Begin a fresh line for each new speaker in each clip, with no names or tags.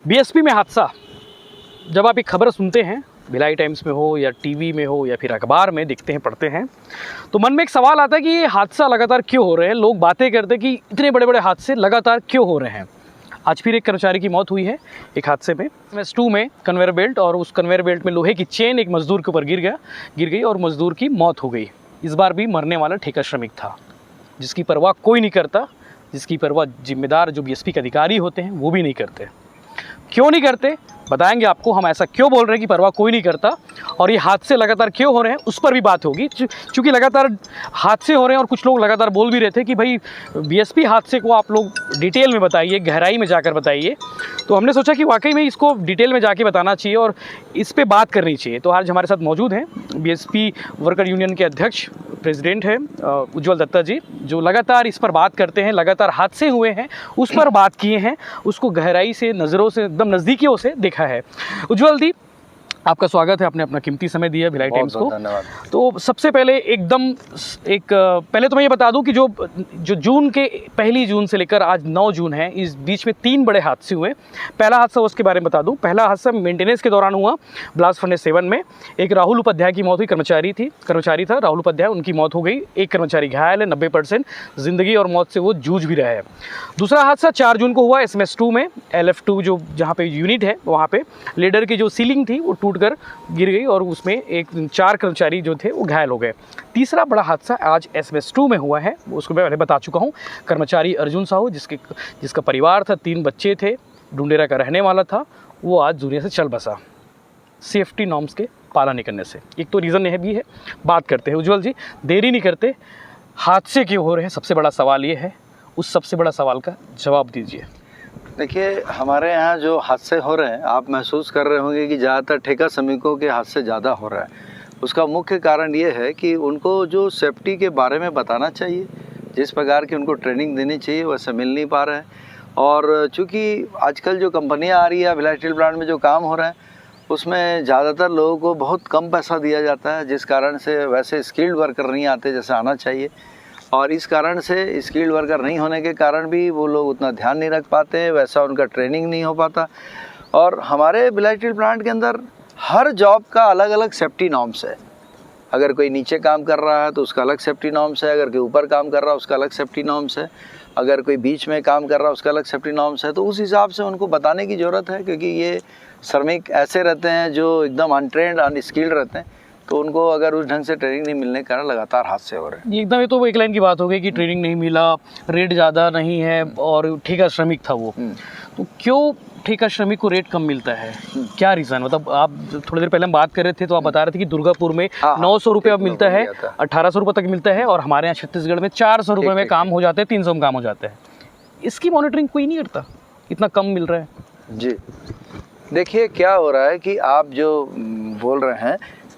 BSP में हादसा, जब आप एक खबर सुनते हैं, भिलाई टाइम्स में हो या टीवी में हो या फिर अखबार में देखते हैं, पढ़ते हैं, तो मन में एक सवाल आता है कि ये हादसा लगातार क्यों हो रहे हैं। लोग बातें करते हैं कि इतने बड़े बड़े हादसे लगातार क्यों हो रहे हैं। आज फिर एक कर्मचारी की मौत हुई है एक हादसे में। MS2 में कन्वेयर बेल्ट, और उस कन्वेयर बेल्ट में लोहे की चेन एक मजदूर के ऊपर गिर गई और मजदूर की मौत हो गई। इस बार भी मरने वाला ठेका श्रमिक था, जिसकी परवाह कोई नहीं करता, जिसकी परवाह जिम्मेदार जो बीएसपी के अधिकारी होते हैं वो भी नहीं करते। क्यों नहीं करते बताएंगे आपको, हम ऐसा क्यों बोल रहे हैं कि परवाह कोई नहीं करता, और ये हादसे लगातार क्यों हो रहे हैं उस पर भी बात होगी। क्योंकि लगातार हादसे हो रहे हैं और कुछ लोग लगातार बोल भी रहे थे कि भाई बीएसपी हादसे को आप लोग डिटेल में बताइए, गहराई में जाकर बताइए। तो हमने सोचा कि वाकई में इसको डिटेल में जाके बताना चाहिए और इस पर बात करनी चाहिए। तो आज हमारे साथ मौजूद हैं बीएसपी वर्कर यूनियन के अध्यक्ष, प्रेसिडेंट हैं उज्ज्वल दत्ता जी, जो लगातार इस पर बात करते हैं। लगातार हादसे हुए हैं उस पर बात किए हैं, उसको गहराई से, नज़रों से, एकदम नज़दीकियों से देखा है। उज्ज्वल जी, आपका स्वागत है, आपने अपना कीमती समय दिया भिलाई टाइम्स को।
धन्यवाद।
तो सबसे पहले पहले तो मैं ये बता दूं कि जो जून के 1 जून से लेकर आज 9 जून है, इस बीच में 3 बड़े हादसे हुए। पहला हादसा उसके बारे में बता दूं। पहला हादसा मेंटेनेंस के दौरान हुआ, ब्लास्ट फर्नेस 7 में। एक राहुल उपाध्याय की मौत हुई, कर्मचारी था राहुल उपाध्याय, उनकी मौत हो गई। एक कर्मचारी घायल है, 90% जिंदगी और मौत से वो जूझ भी रहा है। दूसरा हादसा 4 जून को हुआ SMS2 में, LF2 जो जहाँ पे यूनिट है वहाँ पे लेडर की जो सीलिंग थी वो टूट कर गिर गई और उसमें 4 कर्मचारी जो थे वो घायल हो गए। तीसरा बड़ा हादसा आज SMS2 में हुआ है, उसको मैं पहले बता चुका हूँ। कर्मचारी अर्जुन साहू, जिसका परिवार था, 3 बच्चे थे, ढूंढेरा का रहने वाला था, वो आज दुनिया से चल बसा सेफ्टी नॉर्म्स के पालन नहीं करने से। एक तो रीज़न यह भी है, बात करते हैं। उज्ज्वल जी, देरी नहीं करते, हादसे क्यों हो रहे हैं, सबसे बड़ा सवाल ये है, उस सबसे बड़ा सवाल का जवाब दीजिए।
देखिए, हमारे यहाँ जो हादसे हो रहे हैं, आप महसूस कर रहे होंगे कि ज़्यादातर ठेका श्रमिकों के हादसे ज़्यादा हो रहा है। उसका मुख्य कारण ये है कि उनको जो सेफ्टी के बारे में बताना चाहिए, जिस प्रकार की उनको ट्रेनिंग देनी चाहिए, वैसे मिल नहीं पा रहा है। और चूँकि आजकल जो कंपनियाँ आ रही है, भिलाई स्टील प्लांट में जो काम हो रहा है, उसमें ज़्यादातर लोगों को बहुत कम पैसा दिया जाता है, जिस कारण से वैसे स्किल्ड वर्कर नहीं आते जैसे आना चाहिए। और इस कारण से स्किल्ड वर्कर नहीं होने के कारण भी वो लोग उतना ध्यान नहीं रख पाते, वैसा उनका ट्रेनिंग नहीं हो पाता। और हमारे भिलाई स्टील प्लांट के अंदर हर जॉब का अलग अलग सेफ्टी नॉर्म्स है। अगर कोई नीचे काम कर रहा है तो उसका अलग सेफ्टी नॉर्म्स है, अगर कोई ऊपर काम कर रहा है उसका अलग सेफ्टी नॉर्म्स है, अगर कोई बीच में काम कर रहा है उसका अलग सेफ्टी नॉर्म्स है। तो उस हिसाब से उनको बताने की ज़रूरत है, क्योंकि ये श्रमिक ऐसे रहते हैं जो एकदम अनट्रेंड, अनस्किल्ड रहते हैं, तो उनको अगर उस ढंग से ट्रेनिंग नहीं मिलने के कारण लगातार हादसे हो रहे हैं।
एकदम, ये तो एक लाइन की बात हो गई कि ट्रेनिंग नहीं मिला, रेट ज़्यादा नहीं है और ठेका श्रमिक था वो। तो क्यों ठेका श्रमिक को रेट कम मिलता है, क्या रीज़न? मतलब आप थोड़ी देर पहले हम बात कर रहे थे तो आप बता रहे थे कि दुर्गापुर में 900 रुपये अब मिलता है, 1800 रुपये तक मिलता है, और हमारे यहाँ छत्तीसगढ़ में 400 रुपये में काम हो जाते हैं, 300 में काम हो जाता है। इसकी मॉनिटरिंग कोई नहीं करता, इतना कम मिल रहा है।
जी देखिए, क्या हो रहा है कि आप जो बोल रहे हैं,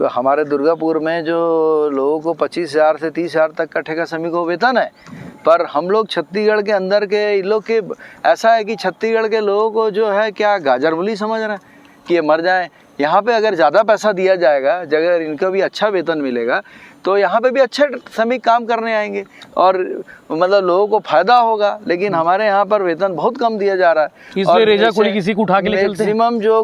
हमारे दुर्गापुर में जो लोगों को 25,000 से 30,000 तक का ठेका श्रमिक को वेतन है, पर हम लोग छत्तीसगढ़ के अंदर के इन लोग के ऐसा है कि छत्तीसगढ़ के लोगों को जो है क्या गाजरबुली समझ रहे हैं कि ये मर जाएं। यहाँ पे अगर ज़्यादा पैसा दिया जाएगा, अगर इनका भी अच्छा वेतन मिलेगा, तो यहाँ पे भी अच्छे श्रमिक काम करने आएंगे और मतलब लोगों को फायदा होगा। लेकिन हमारे यहाँ पर वेतन बहुत कम दिया जा रहा है,
इसलिए रेजा कोड़ी किसी को उठा के ले चलते हैं।
मैक्सिमम जो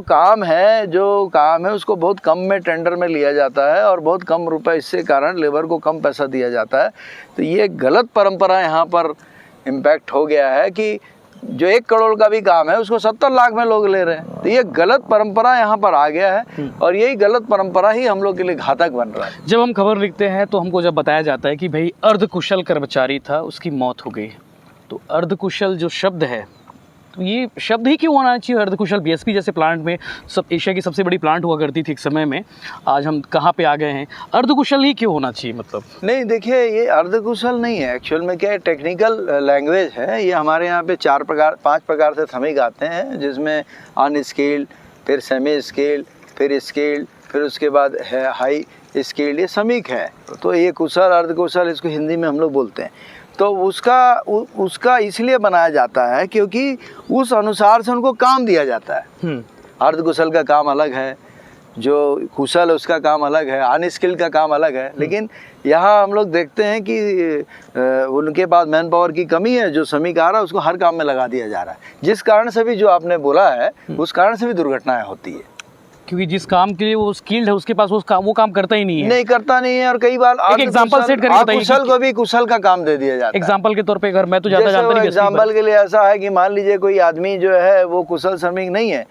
काम है उसको बहुत कम में टेंडर में लिया जाता है और बहुत कम रुपए, इससे कारण लेबर को कम पैसा दिया जाता है। तो ये गलत परंपरा यहाँ पर इम्पैक्ट हो गया है कि जो 1 करोड़ का भी काम है उसको 70 लाख में लोग ले रहे हैं। तो ये गलत परंपरा यहाँ पर आ गया है और यही गलत परंपरा ही हम लोग के लिए घातक बन रहा है।
जब हम खबर लिखते हैं तो हमको जब बताया जाता है कि भाई अर्धकुशल कर्मचारी था, उसकी मौत हो गई, तो अर्धकुशल जो शब्द है, तो ये शब्द ही क्यों होना चाहिए अर्धकुशल? बीएसपी जैसे प्लांट में, सब एशिया की सबसे बड़ी प्लांट हुआ करती थी एक समय में, आज हम कहाँ पे आ गए हैं? अर्धकुशल ही क्यों होना चाहिए? मतलब
नहीं, देखिए, ये अर्धकुशल नहीं है, एक्चुअल में क्या है, टेक्निकल लैंग्वेज है। ये हमारे यहाँ पे 5 प्रकार से श्रमिक आते हैं, जिसमें अनस्किल्ड, फिर सेमी स्किल्ड, फिर स्किल्ड, फिर उसके बाद है हाई स्किल्ड, ये श्रमिक है। तो ये कुशल, अर्धकुशल, इसको हिंदी में हम लोग बोलते हैं। तो उसका इसलिए बनाया जाता है क्योंकि उस अनुसार से उनको काम दिया जाता है। अर्धकुशल का काम अलग है, जो कुशल है उसका काम अलग है, अनस्किल्ड का काम अलग है। लेकिन यहाँ हम लोग देखते हैं कि उनके पास मैन पावर की कमी है, जो श्रमिक आ रहा है उसको हर काम में लगा दिया जा रहा है, जिस कारण से भी जो आपने बोला है उस कारण से भी दुर्घटनाएं होती है।
क्योंकि जिस काम के लिए वो स्किल्ड है उसके पास वो काम करता ही नहीं है।
नहीं करता नहीं है, और कई बार
एक एग्जांपल सेट करके बताइए,
कुशल को भी कुशल का काम दे दिया जाता है।
एग्जांपल के तौर पे अगर मैं तो ज्यादा जानता नहीं,
एग्जांपल के लिए ऐसा है कि मान लीजिए कोई आदमी जो है वो कुशल श्रमिक नहीं है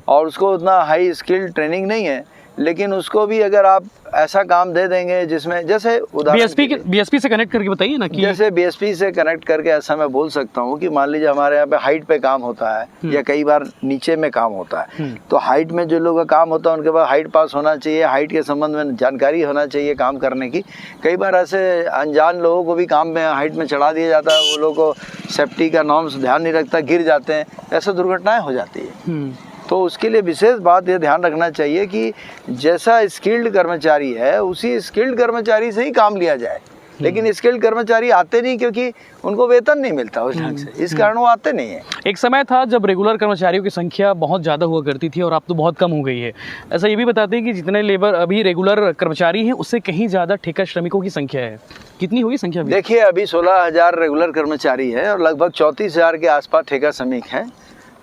और उसको उतना हाई स्किल ट्रेनिंग नहीं है, लेकिन उसको भी अगर आप ऐसा काम दे देंगे जिसमें, जैसे
बीएसपी से कनेक्ट करके बताइए ना, कि
जैसे बीएसपी से कनेक्ट करके ऐसा मैं बोल सकता हूँ कि मान लीजिए हमारे यहाँ पे हाइट पे काम होता है या कई बार नीचे में काम होता है, तो हाइट में जो लोगों का काम होता है उनके पास हाइट पास होना चाहिए, हाइट के संबंध में जानकारी होना चाहिए काम करने की। कई बार ऐसे अनजान लोगों को भी काम में हाइट में चढ़ा दिया जाता है, वो लोगों को सेफ्टी का नॉर्म्स ध्यान नहीं रखता, गिर जाते हैं, ऐसे दुर्घटनाएं हो जाती है। तो उसके लिए विशेष बात ये ध्यान रखना चाहिए कि जैसा स्किल्ड कर्मचारी है उसी स्किल्ड कर्मचारी से ही काम लिया जाए, लेकिन स्किल्ड कर्मचारी आते नहीं क्योंकि उनको वेतन नहीं मिलता उस ढंग से, इस कारण वो आते नहीं है।
एक समय था जब रेगुलर कर्मचारियों की संख्या बहुत ज़्यादा हुआ करती थी और अब तो बहुत कम हो गई है। ऐसा ये भी बताते हैं कि जितने लेबर अभी रेगुलर कर्मचारी हैं उससे कहीं ज़्यादा ठेका श्रमिकों की संख्या है। कितनी होगी संख्या?
देखिए अभी 16,000 रेगुलर कर्मचारी है और लगभग 34,000 के आसपास ठेका श्रमिक हैं।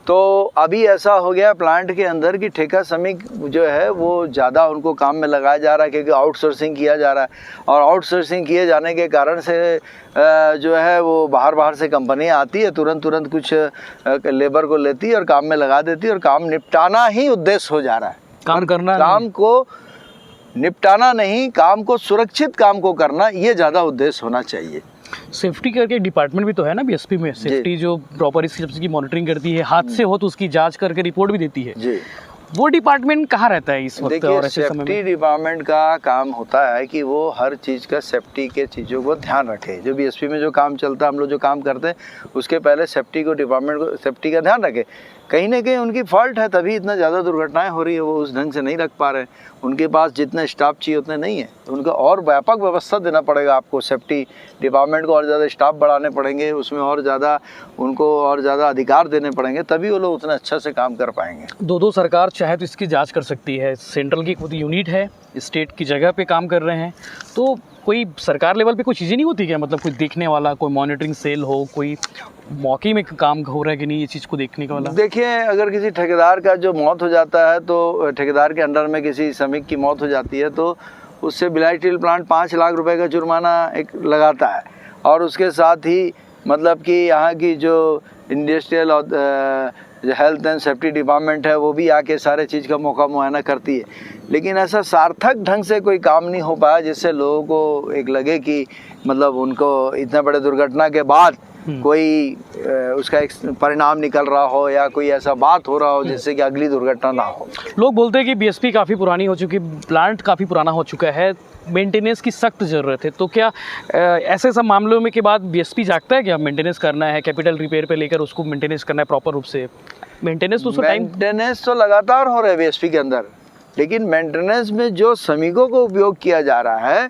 तो अभी ऐसा हो गया प्लांट के अंदर कि ठेका श्रमिक जो है वो ज़्यादा उनको काम में लगाया जा रहा है, क्योंकि आउटसोर्सिंग किया जा रहा है, और आउटसोर्सिंग किए जाने के कारण से जो है वो बाहर से कंपनियां आती है, तुरंत कुछ लेबर को लेती है और काम में लगा देती है, और काम निपटाना ही उद्देश्य हो जा रहा है। काम को निपटाना नहीं, काम को सुरक्षित काम को करना, ये ज़्यादा उद्देश्य होना चाहिए।
सेफ्टी करके डिपार्टमेंट भी तो है ना बीएसपी में, सेफ्टी जो प्रॉपर इस चीज़ की मॉनिटरिंग करती है, हादसे हो तो उसकी जांच करके रिपोर्ट भी देती है जी। वो डिपार्टमेंट कहाँ रहता है इस वक्त? और ऐसे समय में
सेफ्टी डिपार्टमेंट का काम होता है कि वो हर चीज़ का सेफ्टी के चीज़ों को ध्यान रखे। जो बीएसपी में जो काम चलता है, हम लोग जो काम करते हैं उसके पहले सेफ्टी को, डिपार्टमेंट को सेफ्टी का ध्यान रखे। कहीं ना कहीं उनकी फॉल्ट है, तभी इतना ज़्यादा दुर्घटनाएं हो रही है, वो उस ढंग से नहीं रख पा रहे हैं, उनके पास जितने स्टाफ चाहिए उतने नहीं है। तो उनका और व्यापक व्यवस्था देना पड़ेगा आपको, सेफ्टी डिपार्टमेंट को और ज़्यादा स्टाफ बढ़ाने पड़ेंगे, उसमें और ज़्यादा उनको और ज़्यादा अधिकार देने पड़ेंगे, तभी वो लोग उतना अच्छा से काम कर पाएंगे।
दो सरकार चाहे तो इसकी जाँच कर सकती है। सेंट्रल की खुद यूनिट है, स्टेट की जगह पे काम कर रहे हैं, तो कोई सरकार लेवल पे कोई चीज़ें नहीं होती क्या? मतलब कोई देखने वाला, कोई मॉनिटरिंग सेल हो, कोई मौके में काम हो रहा है कि नहीं, ये चीज़ को देखने का वाला?
देखिए अगर किसी ठेकेदार का जो मौत हो जाता है, तो ठेकेदार के अंडर में किसी श्रमिक की मौत हो जाती है, तो उससे भिलाई स्टील प्लांट 5 लाख रुपए का जुर्माना एक लगाता है, और उसके साथ ही मतलब कि यहाँ की जो इंडस्ट्रियल और हेल्थ एंड सेफ्टी डिपार्टमेंट है वो भी आके सारे चीज़ का मौका मुआयना करती है। लेकिन ऐसा सार्थक ढंग से कोई काम नहीं हो पाया जिससे लोगों को एक लगे कि मतलब उनको इतने बड़े दुर्घटना के बाद कोई उसका एक परिणाम निकल रहा हो या कोई ऐसा बात हो रहा हो जिससे कि अगली दुर्घटना ना हो।
लोग बोलते हैं कि बीएसपी काफ़ी पुरानी हो चुकी, प्लांट काफ़ी पुराना हो चुका है, मेंटेनेंस की सख्त ज़रूरत है, तो क्या ऐसे सब मामलों में के बाद बीएसपी जागता है कि अब मेंटेनेंस करना है, कैपिटल रिपेयर पे लेकर उसको मेंटेनेंस करना है प्रॉपर रूप से? मेंटेनेंस
तो लगातार हो रहा है बीएसपी के अंदर, लेकिन मेंटेनेंस में जो श्रमिकों को उपयोग किया जा रहा है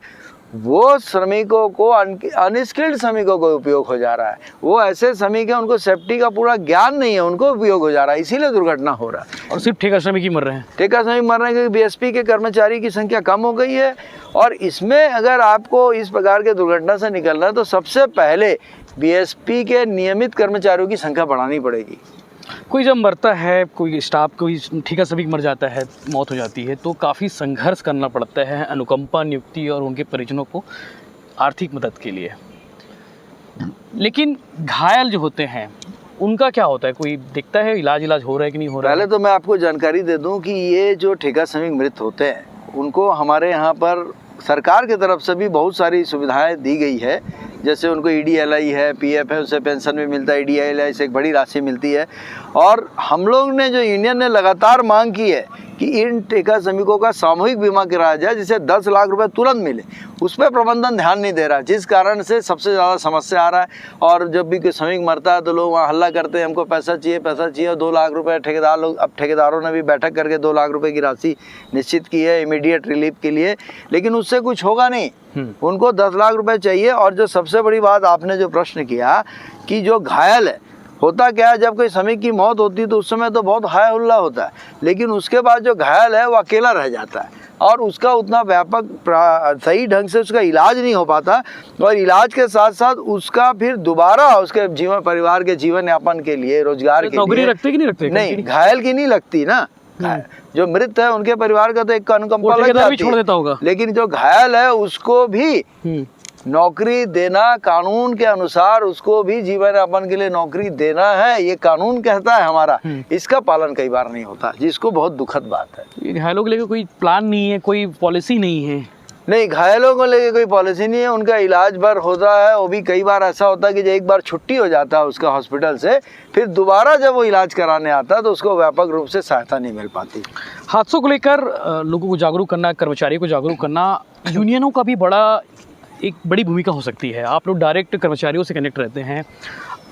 वो श्रमिकों को अनस्किल्ड श्रमिकों को उपयोग हो जा रहा है। वो ऐसे श्रमिक हैं उनको सेफ्टी का पूरा ज्ञान नहीं है, उनको उपयोग हो जा रहा है, इसीलिए दुर्घटना हो रहा है।
और सिर्फ ठेका श्रमिक ही मर रहे हैं।
ठेका श्रमिक मर रहे हैं क्योंकि बीएसपी के कर्मचारी की संख्या कम हो गई है। और इसमें अगर आपको इस प्रकार के दुर्घटना से निकलना है तो सबसे पहले बीएसपी के नियमित कर्मचारियों की संख्या बढ़ानी पड़ेगी।
कोई जब मरता है, कोई स्टाफ, कोई ठेका श्रमिक मर जाता है, मौत हो जाती है, तो काफ़ी संघर्ष करना पड़ता है अनुकंपा नियुक्ति और उनके परिजनों को आर्थिक मदद के लिए। लेकिन घायल जो होते हैं उनका क्या होता है? कोई दिखता है इलाज हो रहा है कि नहीं हो रहा है?
पहले तो मैं आपको जानकारी दे दूं कि ये जो ठेका श्रमिक मृत होते हैं उनको हमारे यहाँ पर सरकार की तरफ से भी बहुत सारी सुविधाएं दी गई है। जैसे उनको EDLI है, PF है, उससे पेंशन भी मिलता है, EDLI से एक बड़ी राशि मिलती है। और हम लोग ने जो यूनियन ने लगातार मांग की है कि इन ठेका श्रमिकों का सामूहिक बीमा कराया जाए जिससे 10 लाख रुपए तुरंत मिले, उस पर प्रबंधन ध्यान नहीं दे रहा, जिस कारण से सबसे ज़्यादा समस्या आ रहा है। और जब भी कोई श्रमिक मरता है तो लोग वहाँ हल्ला करते हैं हमको पैसा चाहिए, और 2 लाख रुपए ठेकेदार लोग, अब ठेकेदारों ने भी बैठक करके 2 लाख रुपए की राशि निश्चित की है इमीडिएट रिलीफ के लिए, लेकिन उससे कुछ होगा नहीं। उनको 10 लाख रुपए चाहिए। और जो सबसे बड़ी बात आपने जो प्रश्न किया कि जो घायल है, होता क्या है जब कोई श्रमिक की मौत होती है तो उस समय तो बहुत हाय हुल्ला होता है, लेकिन उसके बाद जो घायल है वो अकेला रह जाता है। और उसका उतना व्यापक सही ढंग से उसका इलाज नहीं हो पाता, और इलाज के साथ साथ उसका फिर दोबारा उसके जीवन, परिवार के जीवन यापन के लिए, रोजगार के
नौकरी
लिए
रखते कि नहीं रखते?
नहीं, घायल की नहीं लगती ना। जो मृत है उनके परिवार का तो एक अनुकंपा लग जाती
छोड़ देता होगा,
लेकिन जो घायल है उसको भी नौकरी देना, कानून के अनुसार उसको भी जीवन यापन के लिए नौकरी देना है, ये कानून कहता है हमारा। इसका पालन कई बार नहीं होता, जिसको बहुत दुखद बात है।
ये घायलों के लिए कोई प्लान नहीं है, कोई पॉलिसी नहीं है?
नहीं, घायलों को लेके कोई पॉलिसी नहीं है, उनका इलाज भर होता है। वो भी कई बार ऐसा होता है कि जब एक बार छुट्टी हो जाता है उसका हॉस्पिटल से, फिर दोबारा जब वो इलाज कराने आता है तो उसको व्यापक रूप से सहायता नहीं मिल पाती।
हादसों को लेकर लोगों को जागरूक करना, कर्मचारियों को जागरूक करना, यूनियनों का भी एक बड़ी भूमिका हो सकती है। आप लोग डायरेक्ट कर्मचारियों से कनेक्ट रहते हैं,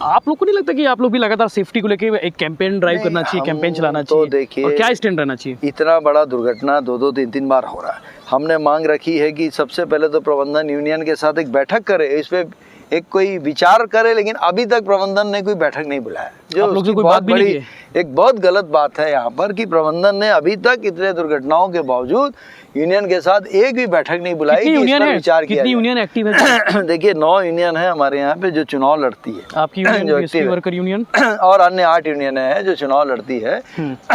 आप लोग को नहीं लगता कि आप लोग भी लगातार सेफ्टी को लेके एक कैंपेन ड्राइव करना चाहिए, कैंपेन चलाना चाहिए?
तो देखिए,
और क्या स्टैंड रहना चाहिए? इतना
बड़ा दुर्घटना 2-2, 3-3 बार हो रहा है। हमने मांग रखी है कि सबसे पहले तो प्रबंधन यूनियन के साथ एक बैठक करे, इस पे एक कोई विचार करे, लेकिन अभी तक प्रबंधन ने कोई बैठक नहीं बुलाया, जो कोई बहुत बड़ी, एक बहुत गलत बात है यहाँ पर कि प्रबंधन ने अभी तक इतने दुर्घटनाओं के बावजूद यूनियन के साथ एक भी बैठक नहीं बुलाई कि इस पर विचार किया।
कितनी यूनियन एक्टिव है?
देखिए 9 यूनियन है हमारे यहाँ पे जो चुनाव लड़ती है।
आपकी यूनियन, वर्कर यूनियन
और अन्य 8 यूनियन है जो चुनाव लड़ती है।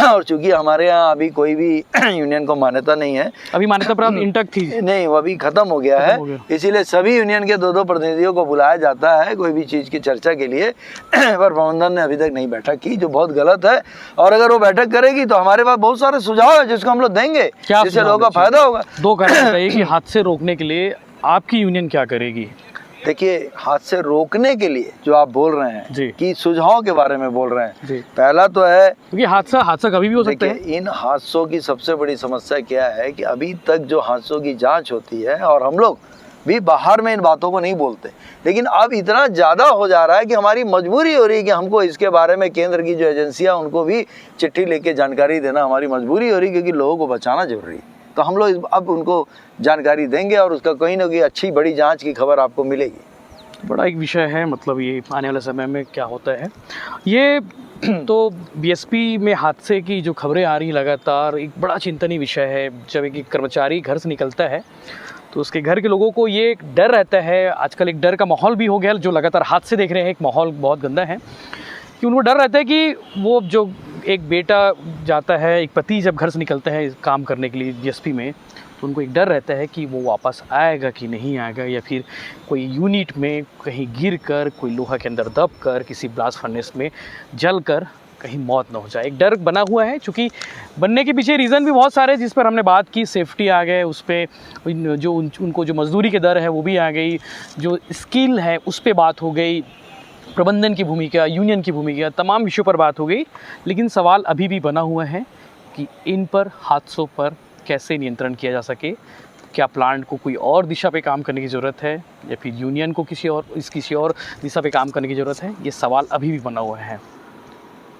और चूंकि हमारे यहाँ अभी कोई भी यूनियन को मान्यता नहीं है, अभी मान्यता प्राप्त इंटैक्ट थी नहीं, वो अभी खत्म हो गया है, इसीलिए सभी यूनियन के 2-2 प्रतिनिधियों को बुलाया जाता है कोई भी चीज की चर्चा के लिए। पर प्रबंधन ने अभी तक नहीं बैठक की, जो बहुत गलत है। और अगर वो बैठक करेगी तो हमारे पास बहुत सारे सुझाव है जिसको हम लोग देंगे, जिससे लोगों का फायदा होगा।
2 कारण बताइए कि हादसे रोकने के लिए आपकी यूनियन क्या करेगी?
देखिए, हादसे रोकने के लिए जो आप बोल रहे हैं कि सुझाव के बारे में बोल रहे हैं, पहला तो है क्योंकि हादसा कभी भी हो सकता है। इन हादसों की सबसे बड़ी समस्या क्या है कि अभी तक जो हादसों की जांच होती है, और हम लोग भी बाहर में इन बातों को नहीं बोलते, लेकिन अब इतना ज़्यादा हो जा रहा है कि हमारी मजबूरी हो रही है कि हमको इसके बारे में केंद्र की जो एजेंसियां उनको भी चिट्ठी लेके जानकारी देना हमारी मजबूरी हो रही है, क्योंकि लोगों को बचाना जरूरी है। तो हम लोग अब उनको जानकारी देंगे और उसका कहीं ना कहीं अच्छी बड़ी जांच की खबर आपको मिलेगी।
बड़ा एक विषय है, मतलब ये आने वाले समय में क्या होता है। ये तो बीएसपी में हादसे की जो खबरें आ रही लगातार, एक बड़ा चिंतनीय विषय है। जब एक कर्मचारी घर से निकलता है तो उसके घर के लोगों को ये एक डर रहता है, आजकल एक डर का माहौल भी हो गया, जो लगातार हादसे देख रहे हैं, एक माहौल बहुत गंदा है कि उनको डर रहता है कि वो जो एक बेटा जाता है, एक पति जब घर से निकलता है काम करने के लिए बीएसपी में, तो उनको एक डर रहता है कि वो वापस आएगा कि नहीं आएगा, या फिर कोई यूनिट में कहीं गिर कर, कोई लोहा के अंदर दब कर, किसी ब्लास्ट फर्नेस में जल कर कहीं मौत ना हो जाए। एक डर बना हुआ है, चूँकि बनने के पीछे रीज़न भी बहुत सारे, जिस पर हमने बात की, सेफ्टी आ गए, उस पर जो उनको जो मजदूरी के दर है वो भी आ गई, जो स्किल है उस पर बात हो गई, प्रबंधन की भूमिका, यूनियन की भूमिका, तमाम विषयों पर बात हो गई। लेकिन सवाल अभी भी बना हुआ है कि इन पर, हादसों पर कैसे नियंत्रण किया जा सके। क्या प्लांट को कोई और दिशा पे काम करने की ज़रूरत है, या फिर यूनियन को किसी और दिशा पे काम करने की ज़रूरत है? ये सवाल अभी भी बना हुआ है।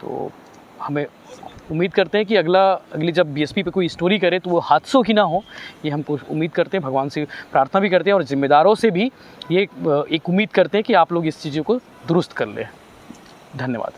तो हमें उम्मीद करते हैं कि अगली जब बीएसपी पे कोई स्टोरी करे तो वो हादसों की ना हो, ये हम उम्मीद करते हैं। भगवान से प्रार्थना भी करते हैं और जिम्मेदारों से भी ये एक उम्मीद करते हैं कि आप लोग इस चीज़ों को दुरुस्त कर लें। धन्यवाद।